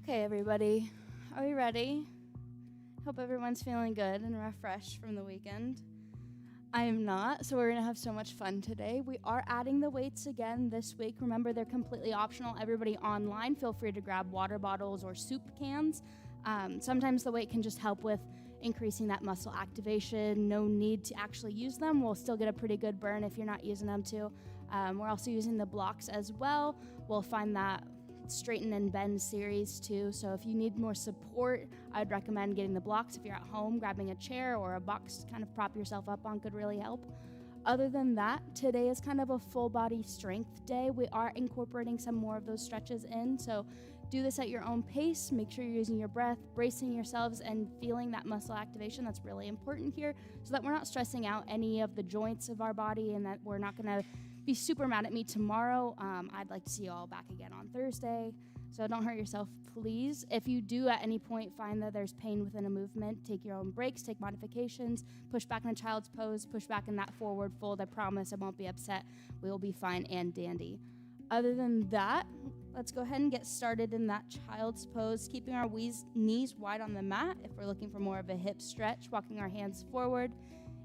Okay, everybody, are we ready? Hope everyone's feeling good and refreshed from the weekend. I am not, so we're going to have so much fun today. We are adding the weights again this week. Remember, they're completely optional. Everybody online, feel free to grab water bottles or soup cans. Sometimes the weight can just help with increasing that muscle activation. No need to actually use them. We'll still get a pretty good burn if you're not using them too. We're also using the blocks as well. We'll find that straighten and bend series too. So if you need more support, I'd recommend getting the blocks. If you're at home, grabbing a chair or a box to kind of prop yourself up on could really help. Other than that, today is kind of a full body strength day. We are incorporating some more of those stretches in. So do this at your own pace. Make sure you're using your breath, bracing yourselves, and feeling that muscle activation. That's really important here so that we're not stressing out any of the joints of our body and that we're not going to be super mad at me tomorrow. I'd like to see you all back again on Thursday. So don't hurt yourself, please. If you do at any point find that there's pain within a movement, take your own breaks, take modifications, push back in a child's pose, push back in that forward fold. I promise I won't be upset. We will be fine and dandy. Other than that, let's go ahead and get started in that child's pose, keeping our knees wide on the mat. If we're looking for more of a hip stretch, walking our hands forward.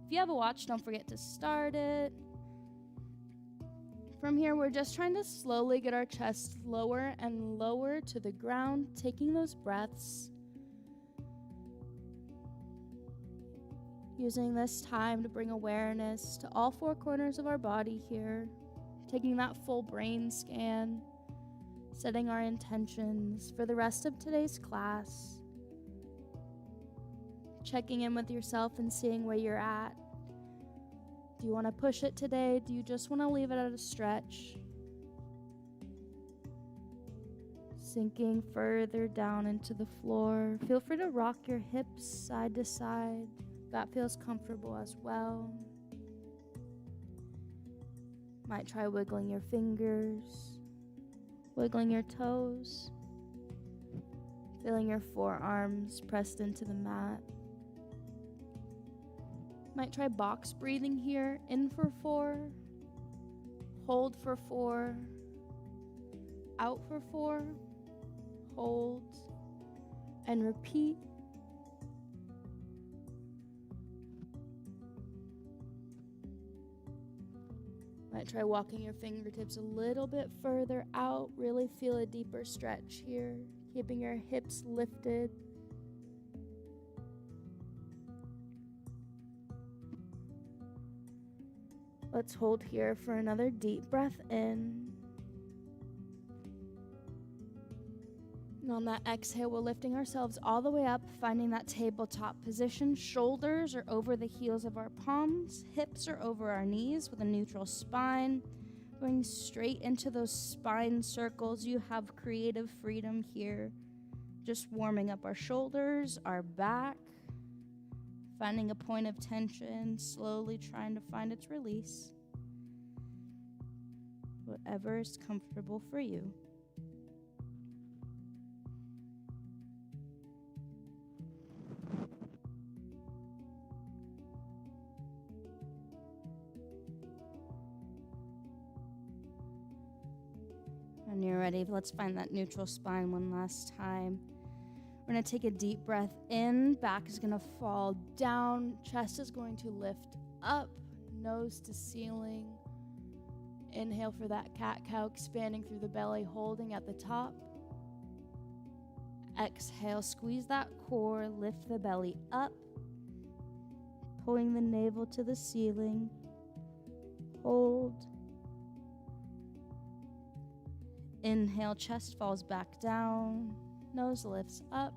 If you have a watch, don't forget to start it. From here, we're just trying to slowly get our chest lower and lower to the ground, taking those breaths. Using this time to bring awareness to all four corners of our body here, taking that full brain scan, setting our intentions for the rest of today's class, checking in with yourself and seeing where you're at. Do you want to push it today? Do you just want to leave it at a stretch? Sinking further down into the floor. Feel free to rock your hips side to side. That feels comfortable as well. Might try wiggling your fingers, wiggling your toes, feeling your forearms pressed into the mat. Might try box breathing here. In for 4, hold for 4, out for 4, hold, and repeat. Might try walking your fingertips a little bit further out. Really feel a deeper stretch here, keeping your hips lifted. Let's hold here for another deep breath in. And on that exhale, we're lifting ourselves all the way up, finding that tabletop position. Shoulders are over the heels of our palms. Hips are over our knees with a neutral spine. Going straight into those spine circles. You have creative freedom here. Just warming up our shoulders, our back. Finding a point of tension, slowly trying to find its release. Whatever is comfortable for you. When you're ready, let's find that neutral spine one last time. We're going to take a deep breath in, back is going to fall down, chest is going to lift up, nose to ceiling. Inhale for that cat-cow, expanding through the belly, holding at the top. Exhale, squeeze that core, lift the belly up, pulling the navel to the ceiling. Hold. Inhale, chest falls back down. Nose lifts up.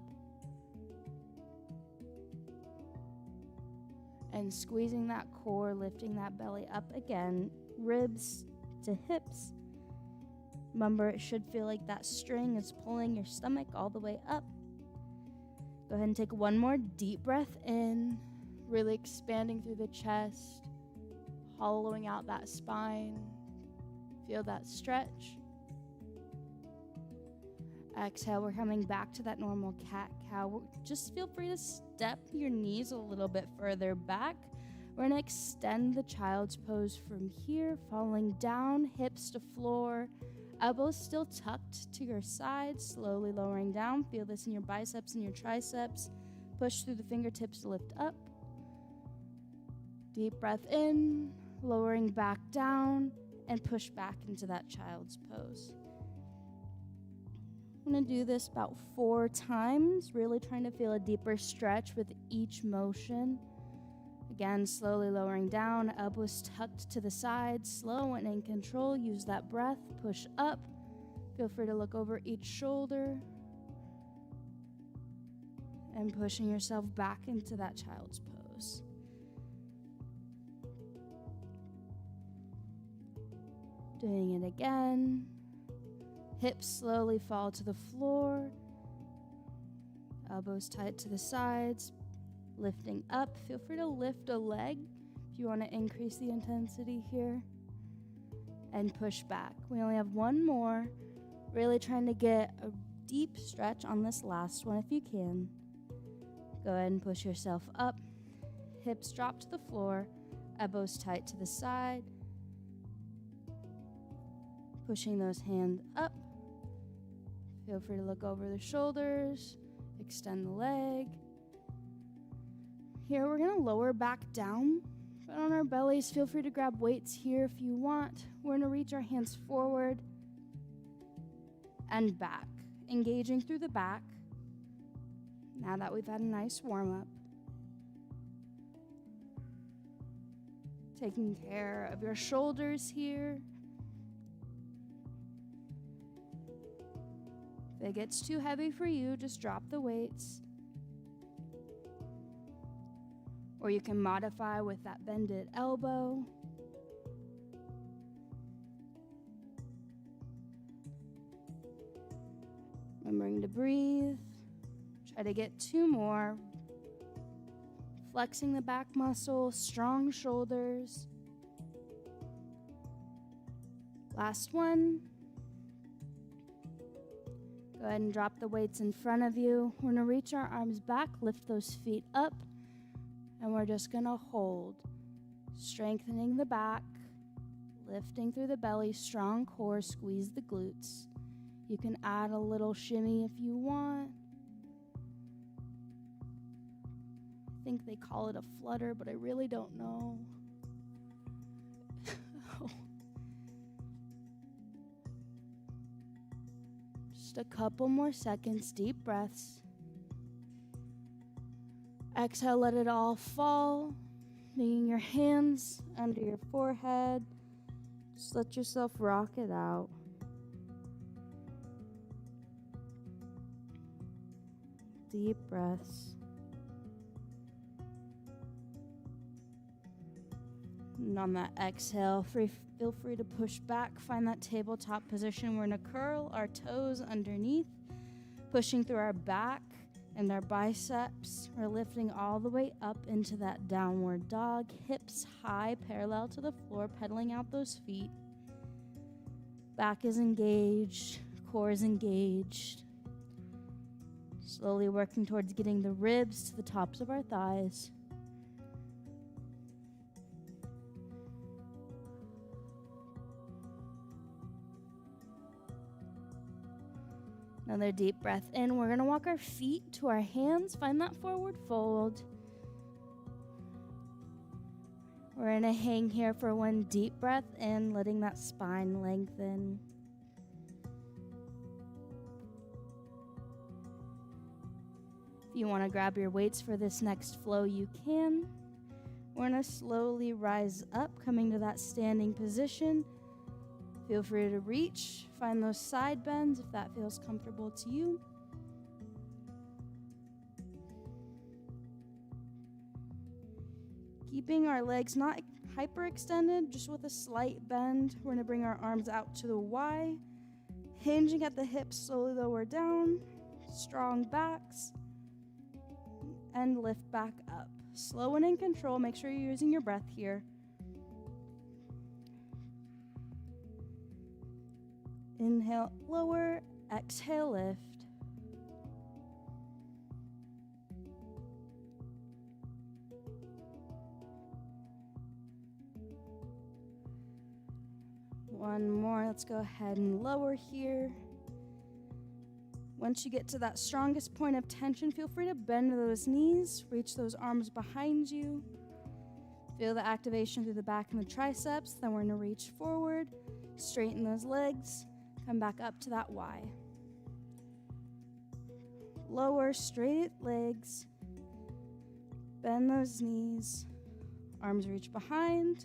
And squeezing that core, lifting that belly up again. Ribs to hips. Remember, it should feel like that string is pulling your stomach all the way up. Go ahead and take one more deep breath in. Really expanding through the chest. Hollowing out that spine. Feel that stretch. Exhale, we're coming back to that normal cat-cow. Just feel free to step your knees a little bit further back. We're going to extend the child's pose from here, falling down, hips to floor. Elbows still tucked to your sides, slowly lowering down. Feel this in your biceps and your triceps. Push through the fingertips to lift up. Deep breath in, lowering back down, and push back into that child's pose. I'm going to do this about 4 times, really trying to feel a deeper stretch with each motion. Again, slowly lowering down, elbows tucked to the sides, slow and in control. Use that breath, push up. Feel free to look over each shoulder and pushing yourself back into that child's pose. Doing it again. Hips slowly fall to the floor. Elbows tight to the sides. Lifting up. Feel free to lift a leg if you want to increase the intensity here. And push back. We only have one more. Really trying to get a deep stretch on this last one if you can. Go ahead and push yourself up. Hips drop to the floor. Elbows tight to the side. Pushing those hands up. Feel free to look over the shoulders. Extend the leg. Here we're going to lower back down. But on our bellies, feel free to grab weights here if you want. We're going to reach our hands forward and back. Engaging through the back. Now that we've had a nice warm-up. Taking care of your shoulders here. If it gets too heavy for you, just drop the weights. Or you can modify with that bended elbow. Remembering to breathe. Try to get 2 more. Flexing the back muscle, strong shoulders. Last one. Go ahead and drop the weights in front of you. We're going to reach our arms back, lift those feet up, and we're just going to hold. Strengthening the back, lifting through the belly, strong core, squeeze the glutes. You can add a little shimmy if you want. I think they call it a flutter, but I really don't know. Just a couple more seconds, deep breaths. Exhale, let it all fall. Bringing your hands under your forehead. Just let yourself rock it out. Deep breaths. And on that exhale, feel free to push back. Find that tabletop position. We're going to curl our toes underneath, pushing through our back and our biceps. We're lifting all the way up into that downward dog. Hips high, parallel to the floor, pedaling out those feet. Back is engaged, core is engaged. Slowly working towards getting the ribs to the tops of our thighs. Another deep breath in. We're going to walk our feet to our hands. Find that forward fold. We're going to hang here for one deep breath in, letting that spine lengthen. If you want to grab your weights for this next flow, you can. We're going to slowly rise up, coming to that standing position. Feel free to reach, find those side bends if that feels comfortable to you. Keeping our legs not hyperextended, just with a slight bend. We're going to bring our arms out to the Y, hinging at the hips, slowly lower down, strong backs, and lift back up. Slow and in control. Make sure you're using your breath here. Inhale, lower, exhale, lift. One more. Let's go ahead and lower here. Once you get to that strongest point of tension, feel free to bend those knees, reach those arms behind you. Feel the activation through the back and the triceps. Then we're going to reach forward, straighten those legs, come back up to that Y. Lower, straight legs, bend those knees, arms reach behind.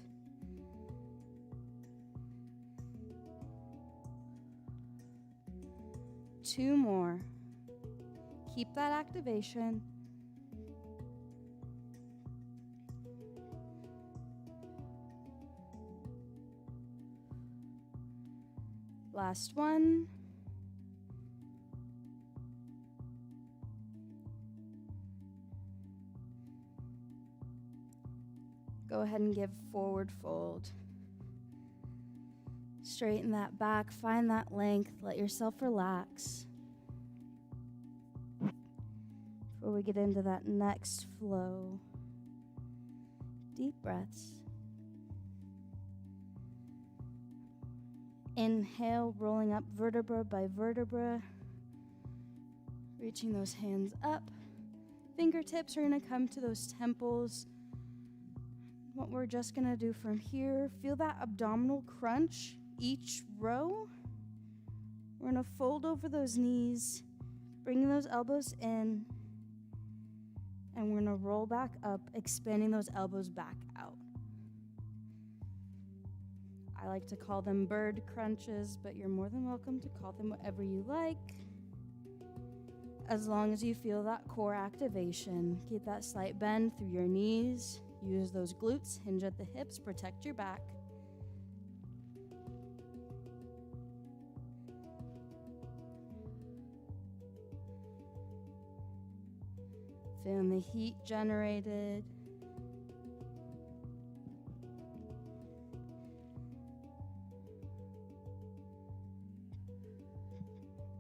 Two more. Keep that activation. Last one. Go ahead and give forward fold. Straighten that back, find that length, let yourself relax. Before we get into that next flow, deep breaths. Inhale, rolling up vertebra by vertebra, reaching those hands up. Fingertips are going to come to those temples. What we're just going to do from here, feel that abdominal crunch each row. We're going to fold over those knees, bringing those elbows in, and we're going to roll back up, expanding those elbows back out. I like to call them bird crunches, but you're more than welcome to call them whatever you like. As long as you feel that core activation, keep that slight bend through your knees. Use those glutes, hinge at the hips, protect your back. Feeling the heat generated.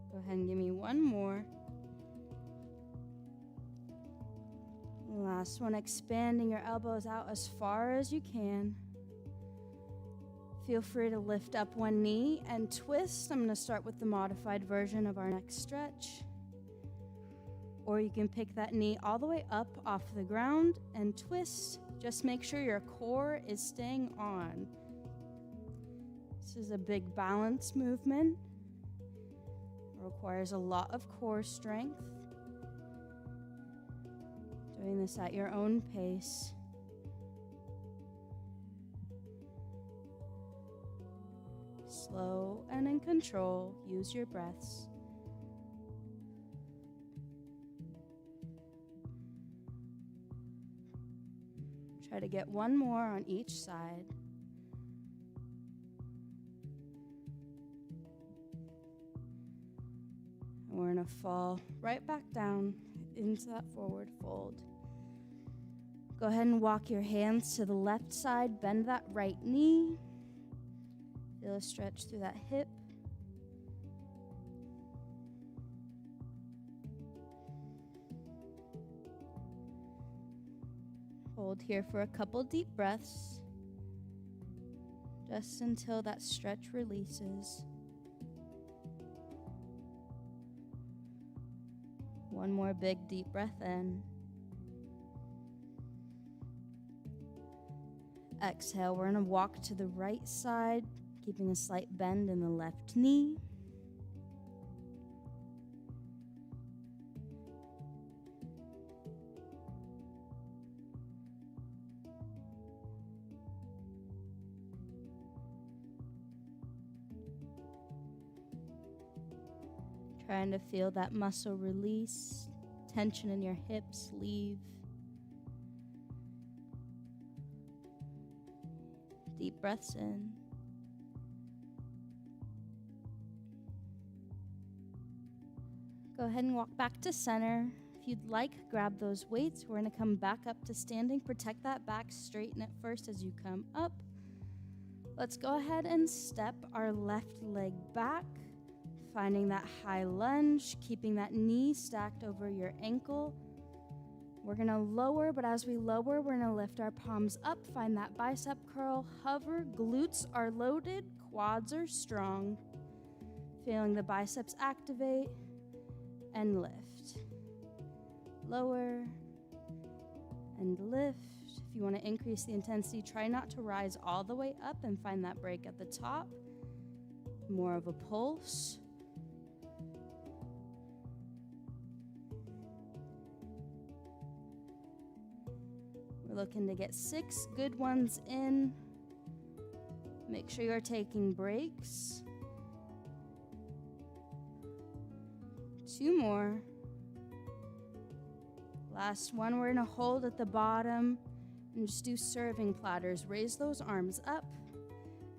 Go ahead and give me one more. Last one, expanding your elbows out as far as you can. Feel free to lift up one knee and twist. I'm going to start with the modified version of our next stretch. Or you can pick that knee all the way up off the ground and twist. Just make sure your core is staying on. This is a big balance movement. It requires a lot of core strength. Doing this at your own pace. Slow and in control. Use your breaths. Try to get one more on each side. And we're going to fall right back down into that forward fold. Go ahead and walk your hands to the left side. Bend that right knee. Feel a stretch through that hip. Hold here for a couple deep breaths, just until that stretch releases. One more big deep breath in. Exhale, we're going to walk to the right side, keeping a slight bend in the left knee. Trying to feel that muscle release, tension in your hips leave. Deep breaths in. Go ahead and walk back to center. If you'd like, grab those weights. We're going to come back up to standing. Protect that back, straighten it first as you come up. Let's go ahead and step our left leg back. Finding that high lunge, keeping that knee stacked over your ankle. We're going to lower, but as we lower, we're going to lift our palms up, find that bicep curl, hover, glutes are loaded, quads are strong. Feeling the biceps activate and lift. Lower and lift. If you want to increase the intensity, try not to rise all the way up and find that break at the top. More of a pulse. We're looking to get 6 good ones in. Make sure you're taking breaks. 2 more. Last one, we're going to hold at the bottom and just do serving platters. Raise those arms up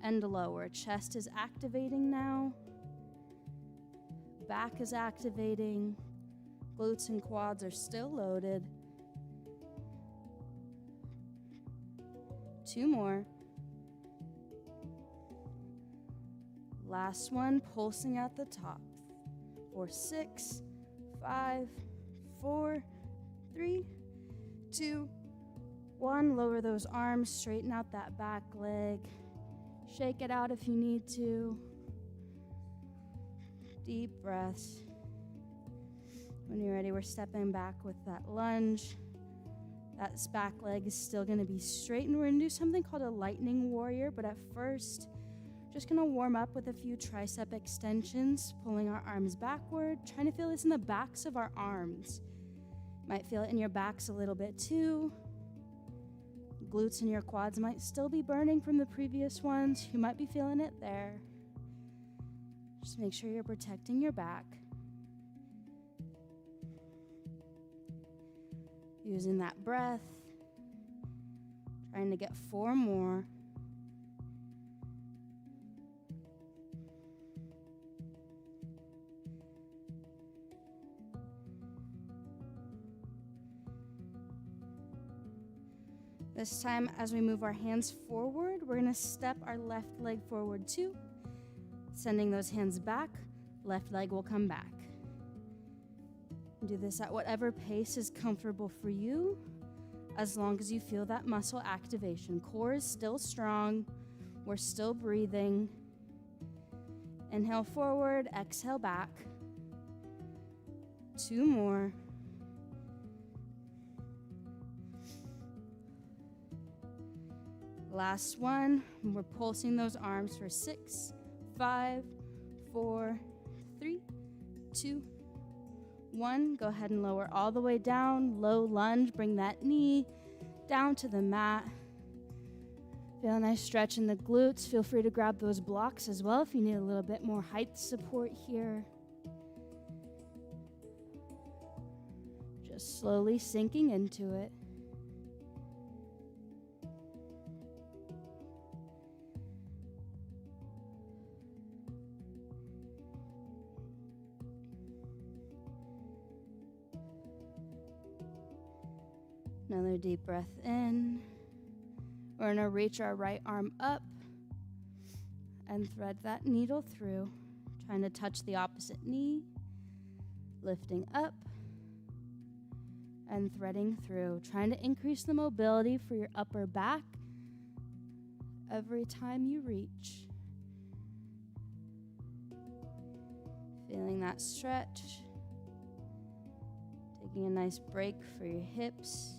and lower. Chest is activating now. Back is activating. Glutes and quads are still loaded. 2 more. Last one, pulsing at the top. For 6, 5, 4, 3, 2, 1. Lower those arms, straighten out that back leg. Shake it out if you need to. Deep breaths. When you're ready, we're stepping back with that lunge. That back leg is still going to be straight, and we're going to do something called a lightning warrior, but at first, just going to warm up with a few tricep extensions, pulling our arms backward, trying to feel this in the backs of our arms. Might feel it in your backs a little bit too. Glutes and your quads might still be burning from the previous ones. You might be feeling it there. Just make sure you're protecting your back. Using that breath. Trying to get 4 more. This time, as we move our hands forward, we're going to step our left leg forward too. Sending those hands back, left leg will come back. Do this at whatever pace is comfortable for you, as long as you feel that muscle activation. Core is still strong. We're still breathing. Inhale forward, exhale back. 2 more. Last one. We're pulsing those arms for 6, 5, 4, 3, 2, 1. Go ahead and lower all the way down. Low lunge. Bring that knee down to the mat. Feel a nice stretch in the glutes. Feel free to grab those blocks as well if you need a little bit more height support here. Just slowly sinking into it. Another deep breath in. We're going to reach our right arm up and thread that needle through, trying to touch the opposite knee, lifting up and threading through, trying to increase the mobility for your upper back every time you reach. Feeling that stretch, taking a nice break for your hips.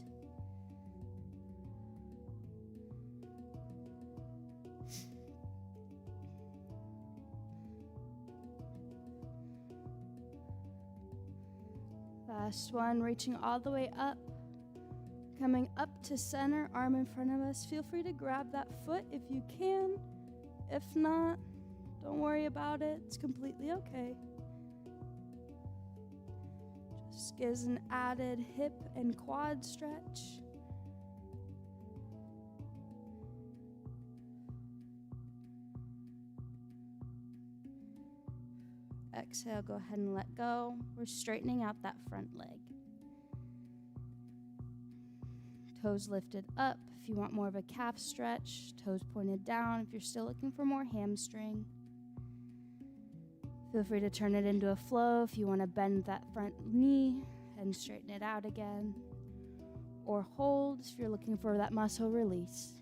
Last one, reaching all the way up, coming up to center, arm in front of us. Feel free to grab that foot if you can. If not, don't worry about it. It's completely okay. Just gives an added hip and quad stretch. Exhale, go ahead and let go. We're straightening out that front leg. Toes lifted up if you want more of a calf stretch. Toes pointed down if you're still looking for more hamstring. Feel free to turn it into a flow if you want to bend that front knee and straighten it out again. or hold if you're looking for that muscle release.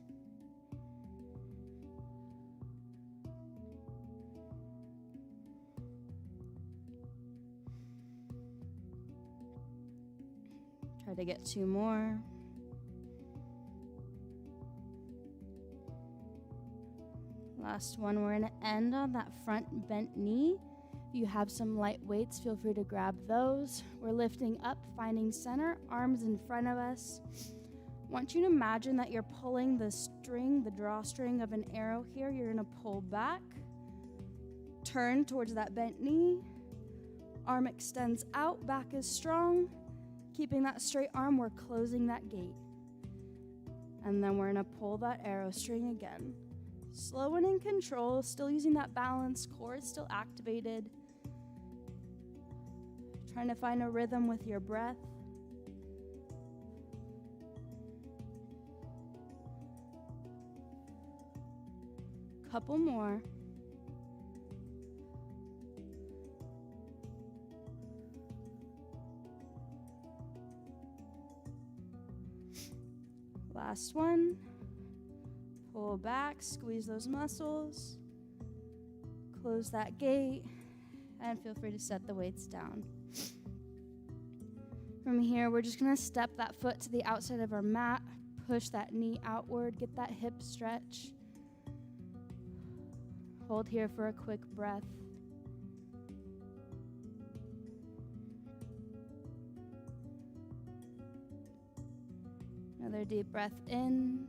Try to get 2 more. Last one, we're gonna end on that front bent knee. If you have some light weights, feel free to grab those. We're lifting up, finding center, arms in front of us. I want you to imagine that you're pulling the string, the drawstring of an arrow here. You're gonna pull back, turn towards that bent knee. Arm extends out, back is strong. Keeping that straight arm, we're closing that gate. And then we're gonna pull that arrow string again. Slow and in control, still using that balance, core is still activated. Trying to find a rhythm with your breath. Couple more. Last one. Pull back, squeeze those muscles, close that gate, and feel free to set the weights down. From here, we're just gonna step that foot to the outside of our mat, push that knee outward, get that hip stretch. Hold here for a quick breath. Another deep breath in.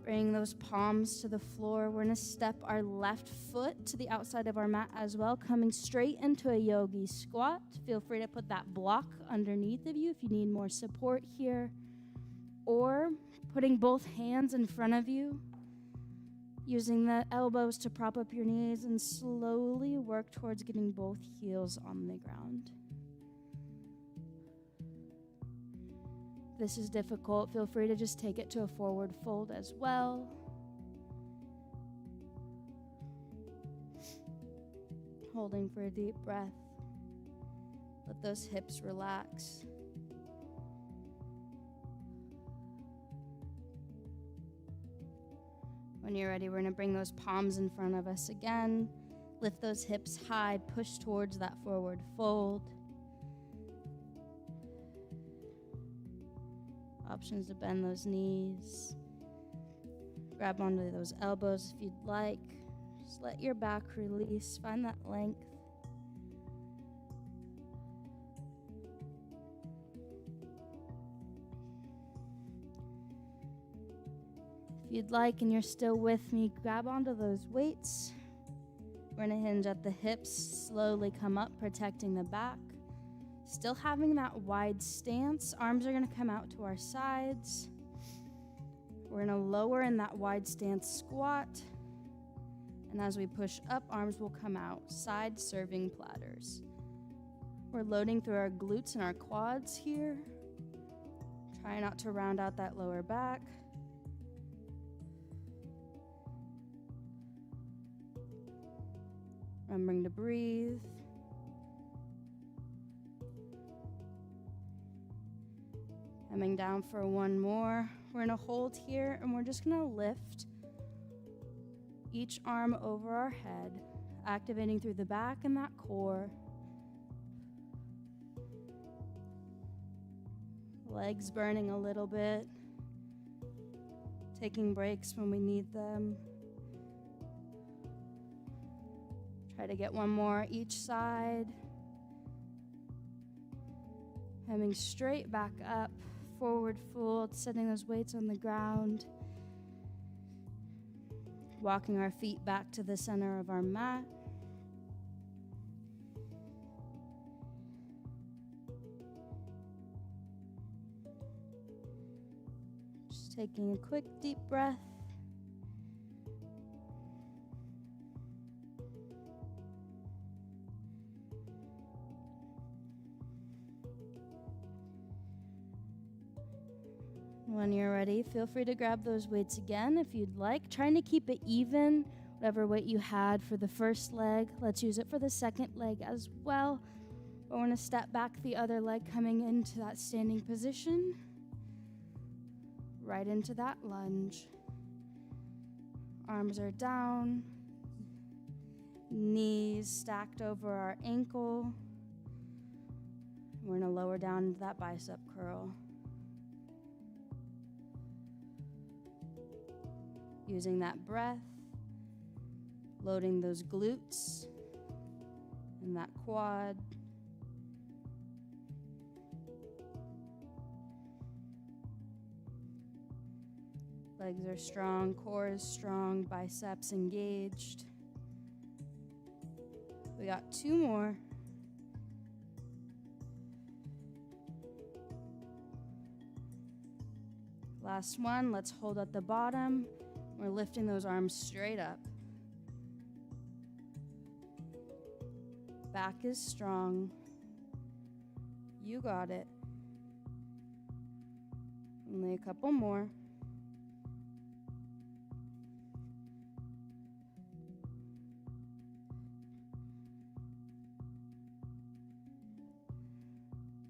Bring those palms to the floor. We're going to step our left foot to the outside of our mat as well, coming straight into a yogi squat. Feel free to put that block underneath of you if you need more support here. Or putting both hands in front of you, using the elbows to prop up your knees and slowly work towards getting both heels on the ground. This is difficult, feel free to just take it to a forward fold as well. Holding for a deep breath. Let those hips relax. When you're ready, we're going to bring those palms in front of us again. Lift those hips high, push towards that forward fold. Options to bend those knees. Grab onto those elbows if you'd like. Just let your back release. Find that length. If you'd like and you're still with me, grab onto those weights. We're going to hinge at the hips, slowly come up, protecting the back. Still having that wide stance. Arms are going to come out to our sides. We're going to lower in that wide stance squat. And as we push up, arms will come out. Side serving platters. We're loading through our glutes and our quads here. Try not to round out that lower back. Remembering to breathe. Coming down for one more. We're going to hold here and we're just going to lift each arm over our head, activating through the back and that core. Legs burning a little bit. Taking breaks when we need them. Try to get one more each side. Coming straight back up. Forward fold, setting those weights on the ground. Walking our feet back to the center of our mat. Just taking a quick deep breath. When you're ready, feel free to grab those weights again if you'd like. Trying to keep it even, whatever weight you had for the first leg. Let's use it for the second leg as well. But we're going to step back the other leg, coming into that standing position, right into that lunge. Arms are down, knees stacked over our ankle. We're going to lower down into that bicep curl. Using that breath, loading those glutes and that quad. Legs are strong, core is strong, biceps engaged. We got 2 more. Last one, let's hold at the bottom. We're lifting those arms straight up. Back is strong. You got it. Only a couple more.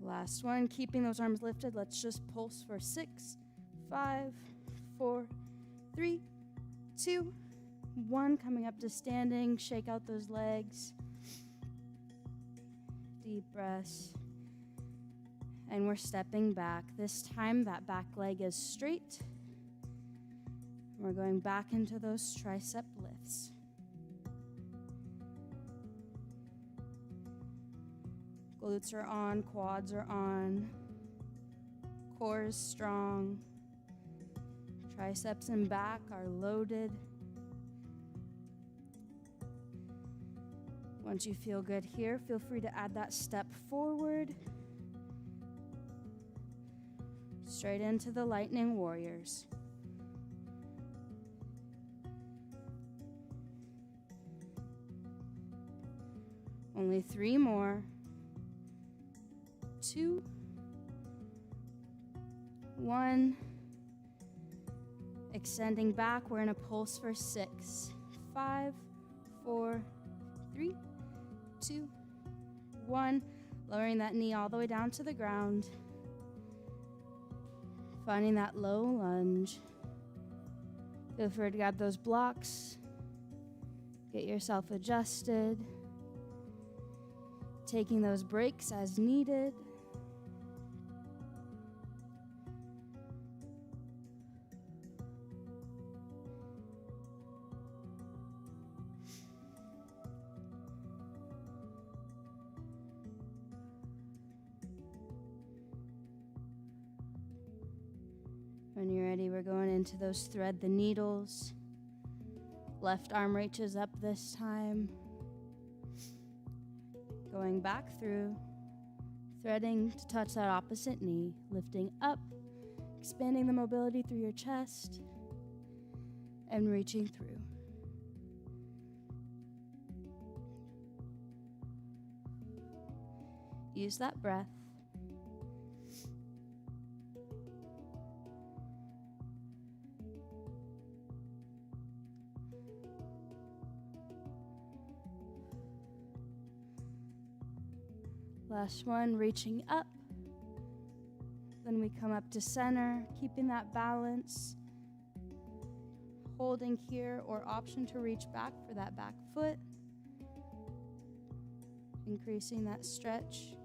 Last one, keeping those arms lifted. Let's just pulse for 6, 5, 4, 3, 2, 1. Coming up to standing, shake out those legs. Deep breaths. And we're stepping back. This time that back leg is straight. We're going back into those tricep lifts. Glutes are on, quads are on, core is strong, triceps and back are loaded. Once you feel good here, feel free to add that step forward, straight into the lightning warriors. Only 3 more. 2, 1. Extending back, we're in a pulse for 6, 5, 4, 3, 2, 1. Lowering that knee all the way down to the ground. Finding that low lunge. Feel free to grab those blocks. Get yourself adjusted. Taking those breaks as needed. When you're ready, we're going into those thread the needles. Left arm reaches up this time. Going back through, threading to touch that opposite knee, lifting up, expanding the mobility through your chest, and reaching through. Use that breath. Last one, reaching up. Then we come up to center, keeping that balance. Holding here, or option to reach back for that back foot. Increasing that stretch.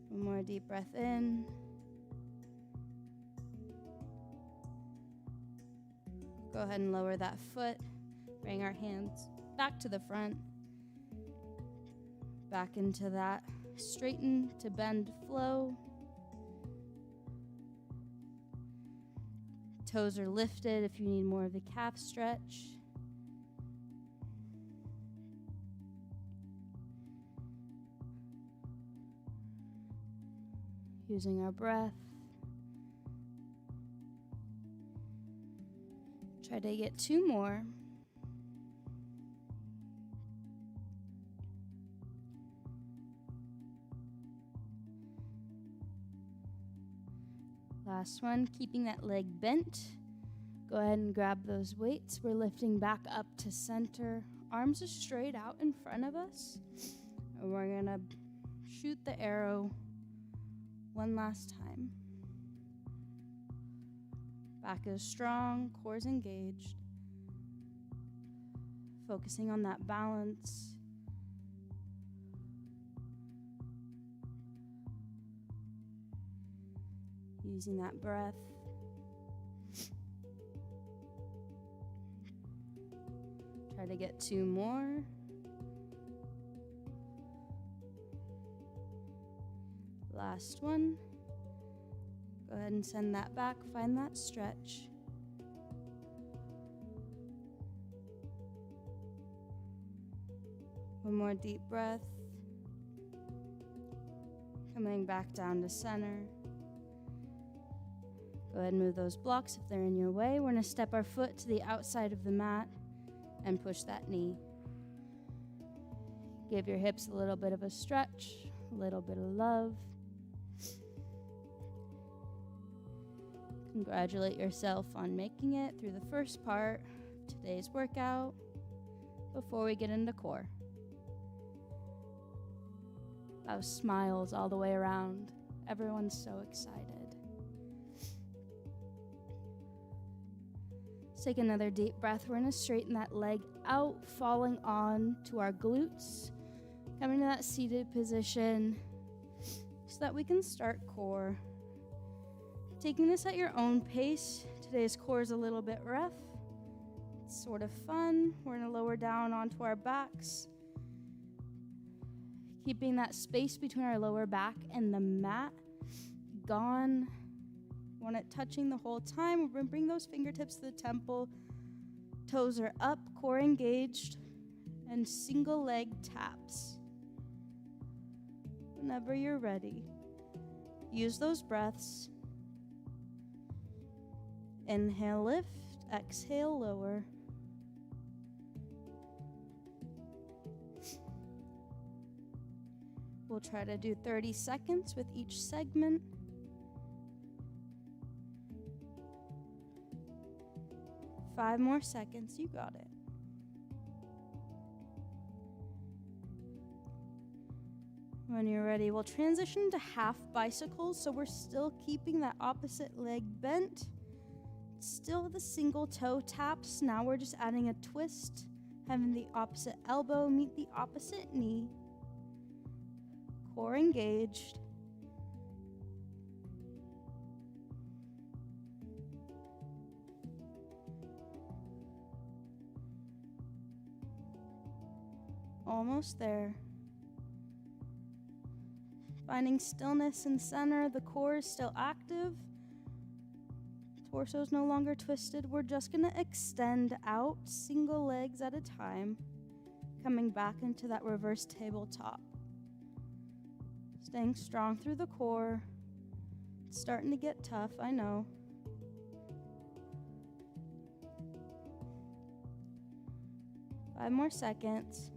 One more deep breath in. Go ahead and lower that foot. Bring our hands back to the front. Back into that straighten to bend flow. Toes are lifted if you need more of the calf stretch. Using our breath. Try to get 2 more. Last one, keeping that leg bent, Go ahead and grab those weights. We're lifting back up to center. Arms are straight out in front of us. And we're going to shoot the arrow one last time. Back is strong, core is engaged. Focusing on that balance. Using that breath. Try to get 2 more. Last one. Go ahead and send that back. Find that stretch. One more deep breath. Coming back down to center. Go ahead and move those blocks if they're in your way. We're going to step our foot to the outside of the mat and push that knee. Give your hips a little bit of a stretch, a little bit of love. Congratulate yourself on making it through the first part of today's workout before we get into core. Those smiles all the way around. Everyone's so excited. Let's take another deep breath. We're going to straighten that leg out, falling on to our glutes. Coming to that seated position so that we can start core. Taking this at your own pace. Today's core is a little bit rough. It's sort of fun. We're going to lower down onto our backs. Keeping that space between our lower back and the mat gone. Want it touching the whole time. We're going to bring those fingertips to the temple. Toes are up, core engaged, and single leg taps. Whenever you're ready, use those breaths. Inhale, lift. Exhale, lower. We'll try to do 30 seconds with each segment. Five more seconds, you got it. When you're ready, we'll transition to half bicycles, so we're still keeping that opposite leg bent. Still the single toe taps. Now we're just adding a twist, having the opposite elbow meet the opposite knee. Core engaged. Almost there. Finding stillness in center. The core is still active. Torso is no longer twisted. We're just going to extend out, single legs at a time, coming back into that reverse tabletop. Staying strong through the core. It's starting to get tough, I know. Five more seconds.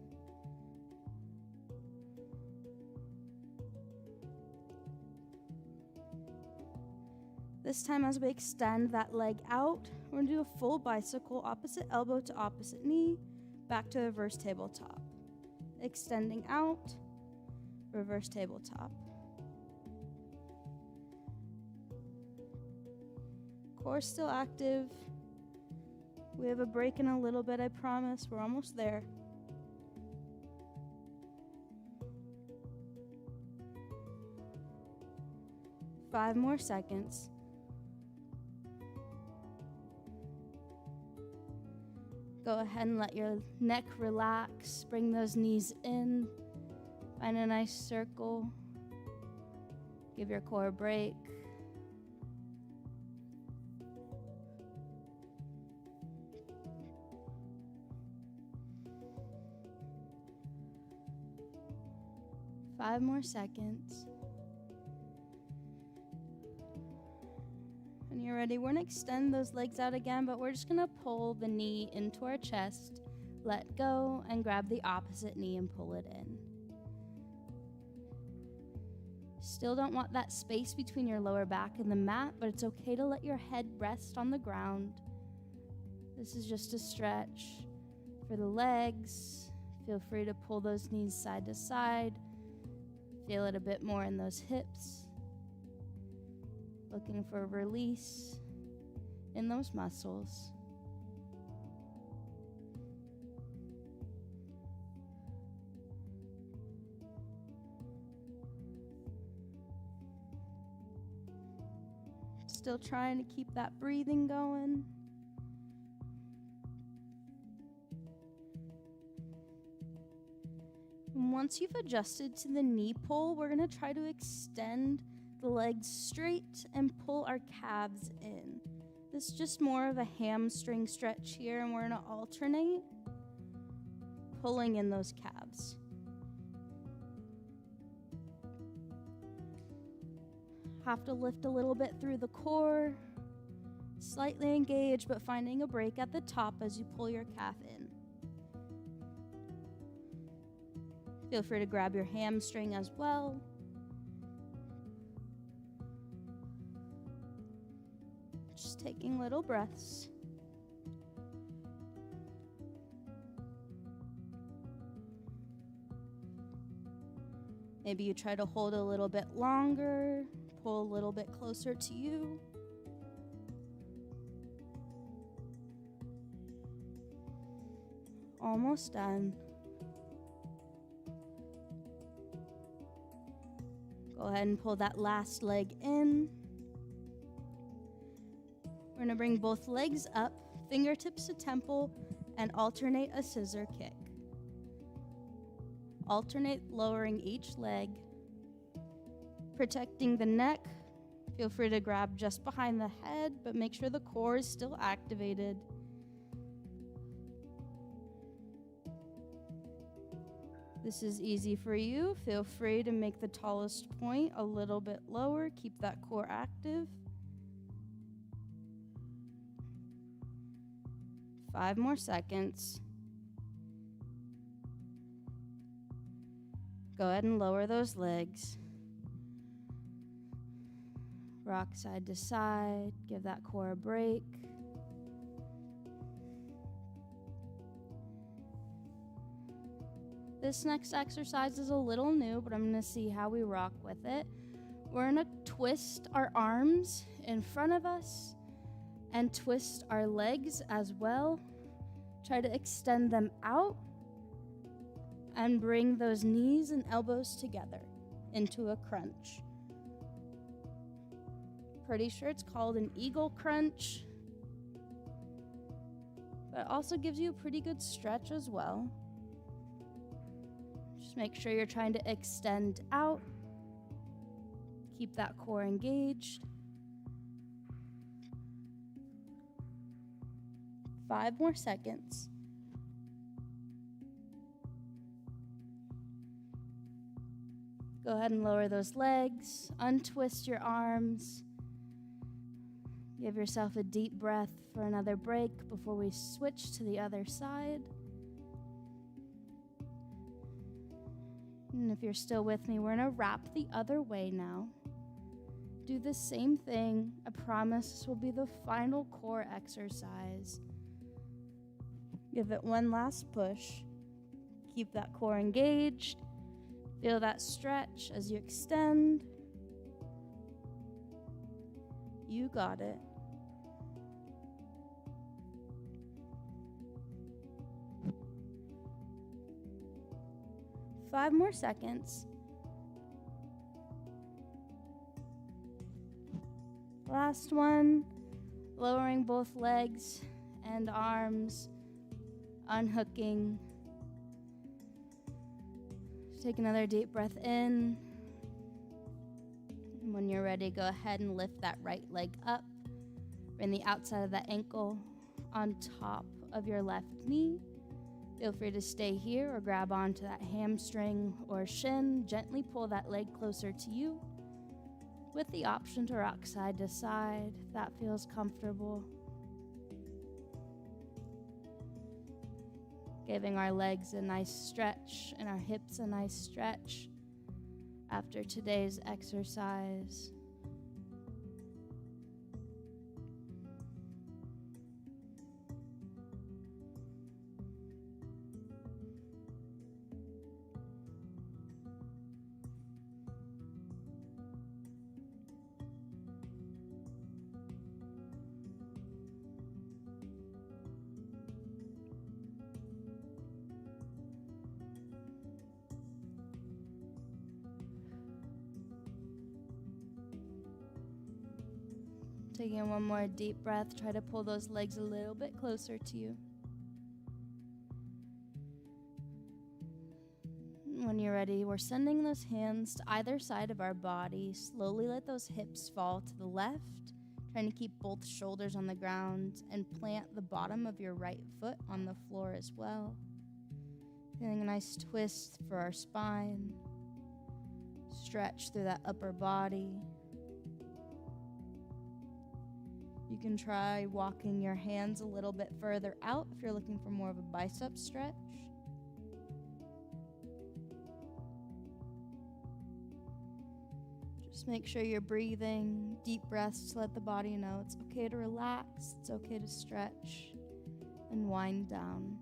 This time as we extend that leg out, we're going to do a full bicycle, opposite elbow to opposite knee, back to reverse tabletop. Extending out, reverse tabletop. Core still active. We have a break in a little bit, I promise. We're almost there. Five more seconds. Go ahead and let your neck relax. Bring those knees in. Find a nice circle. Give your core a break. Five more seconds. When you're ready, we're going to extend those legs out again, but we're just going to pull the knee into our chest, let go, and grab the opposite knee and pull it in. Still don't want that space between your lower back and the mat, but it's okay to let your head rest on the ground. This is just a stretch for the legs. Feel free to pull those knees side to side. Feel it a bit more in those hips. Looking for release in those muscles. Still trying to keep that breathing going. And once you've adjusted to the knee pull, we're going to try to extend the legs straight and pull our calves in. This is just more of a hamstring stretch here, and we're going to alternate pulling in those calves. Have to lift a little bit through the core, slightly engage, but finding a break at the top as you pull your calf in. Feel free to grab your hamstring as well. Just taking little breaths. Maybe you try to hold a little bit longer, pull a little bit closer to you. Almost done. Go ahead and pull that last leg in. We're going to bring both legs up, fingertips to temple, and alternate a scissor kick. Alternate lowering each leg, protecting the neck. Feel free to grab just behind the head, but make sure the core is still activated. This is easy for you. Feel free to make the tallest point a little bit lower. Keep that core active. 5 more seconds. Go ahead and lower those legs. Rock side to side. Give that core a break. This next exercise is a little new, but I'm going to see how we rock with it. We're going to twist our arms in front of us and twist our legs as well. Try to extend them out and bring those knees and elbows together into a crunch. Pretty sure it's called an eagle crunch, but it also gives you a pretty good stretch as well. Just make sure you're trying to extend out. Keep that core engaged. 5 more seconds. Go ahead and lower those legs. Untwist your arms. Give yourself a deep breath for another break before we switch to the other side. And if you're still with me, we're going to wrap the other way now. Do the same thing. I promise this will be the final core exercise. Give it one last push. Keep that core engaged. Feel that stretch as you extend. You got it. Five more seconds. Last one. Lowering both legs and arms. Unhooking. Take another deep breath in. And when you're ready, go ahead and lift that right leg up. Bring the outside of that ankle on top of your left knee. Feel free to stay here or grab onto that hamstring or shin. Gently pull that leg closer to you with the option to rock side to side if that feels comfortable. Giving our legs a nice stretch and our hips a nice stretch after today's exercise. Taking one more deep breath, try to pull those legs a little bit closer to you. When you're ready, we're sending those hands to either side of our body. Slowly let those hips fall to the left, trying to keep both shoulders on the ground and plant the bottom of your right foot on the floor as well. Feeling a nice twist for our spine. Stretch through that upper body. You can try walking your hands a little bit further out if you're looking for more of a bicep stretch. Just make sure you're breathing deep breaths to let the body know it's okay to relax, it's okay to stretch and wind down.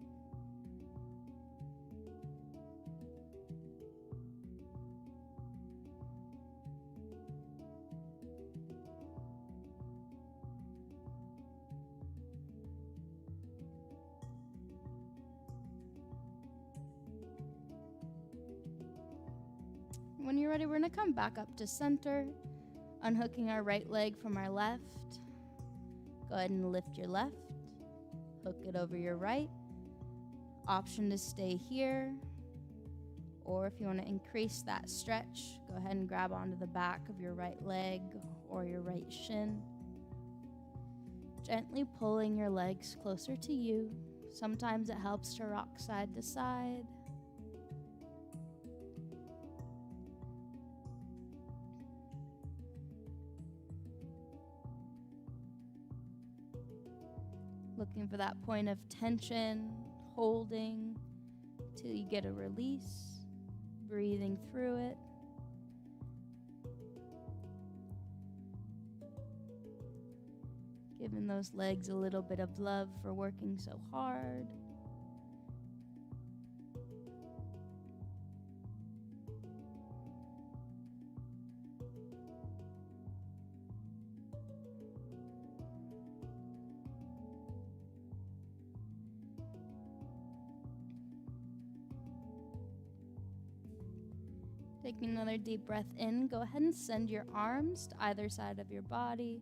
When you're ready, we're going to come back up to center, unhooking our right leg from our left. Go ahead and lift your left, hook it over your right. Option to stay here, or if you want to increase that stretch, go ahead and grab onto the back of your right leg or your right shin. Gently pulling your legs closer to you. Sometimes it helps to rock side to side. Looking for that point of tension, holding till you get a release, breathing through it. Giving those legs a little bit of love for working so hard. Taking another deep breath in, go ahead and send your arms to either side of your body,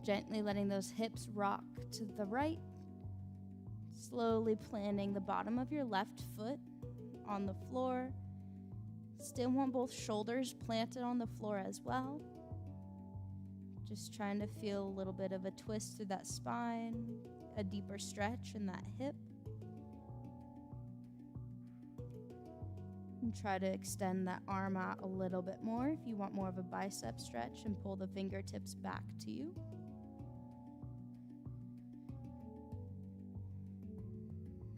gently letting those hips rock to the right, slowly planting the bottom of your left foot on the floor. Still want both shoulders planted on the floor as well. Just trying to feel a little bit of a twist through that spine, a deeper stretch in that hip. And try to extend that arm out a little bit more if you want more of a bicep stretch, and pull the fingertips back to you.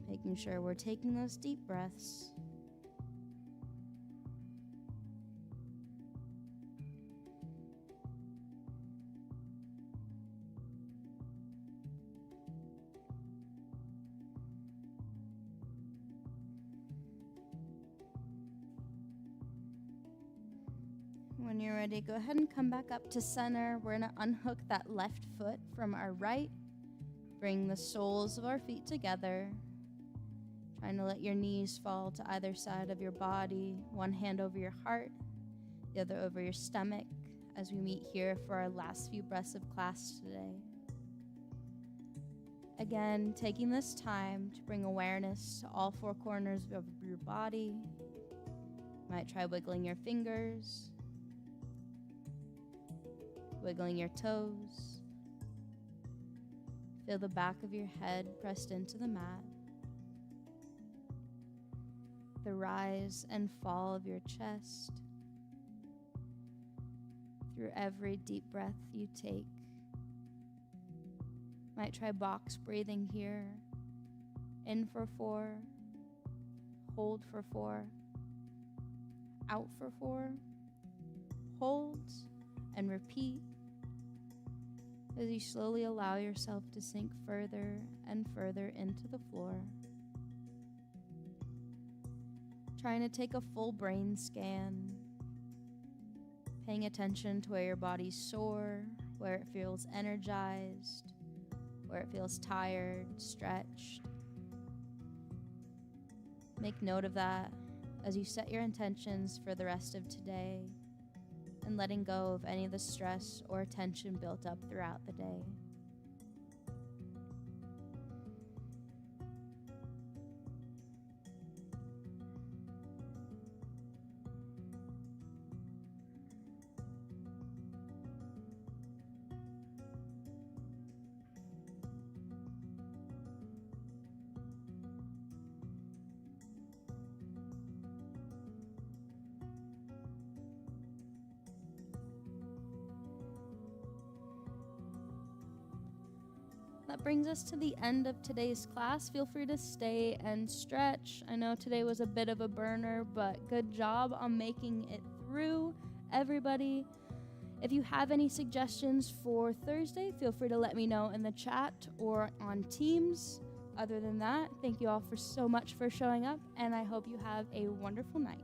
Making sure we're taking those deep breaths. When you're ready, go ahead and come back up to center. We're going to unhook that left foot from our right. Bring the soles of our feet together. Trying to let your knees fall to either side of your body. One hand over your heart, the other over your stomach, as we meet here for our last few breaths of class today. Again, taking this time to bring awareness to all four corners of your body. You might try wiggling your fingers, wiggling your toes. Feel the back of your head pressed into the mat. The rise and fall of your chest through every deep breath you take. Might try box breathing here. In for 4, hold for 4, out for 4, hold and repeat as you slowly allow yourself to sink further and further into the floor. Trying to take a full brain scan, paying attention to where your body's sore, where it feels energized, where it feels tired, stretched. Make note of that as you set your intentions for the rest of today, and letting go of any of the stress or tension built up throughout the day. That brings us to the end of today's class. Feel free to stay and stretch. I know today was a bit of a burner, but good job on making it through, everybody. If you have any suggestions for Thursday, feel free to let me know in the chat or on Teams. Other than that, thank you all so much for showing up, and I hope you have a wonderful night.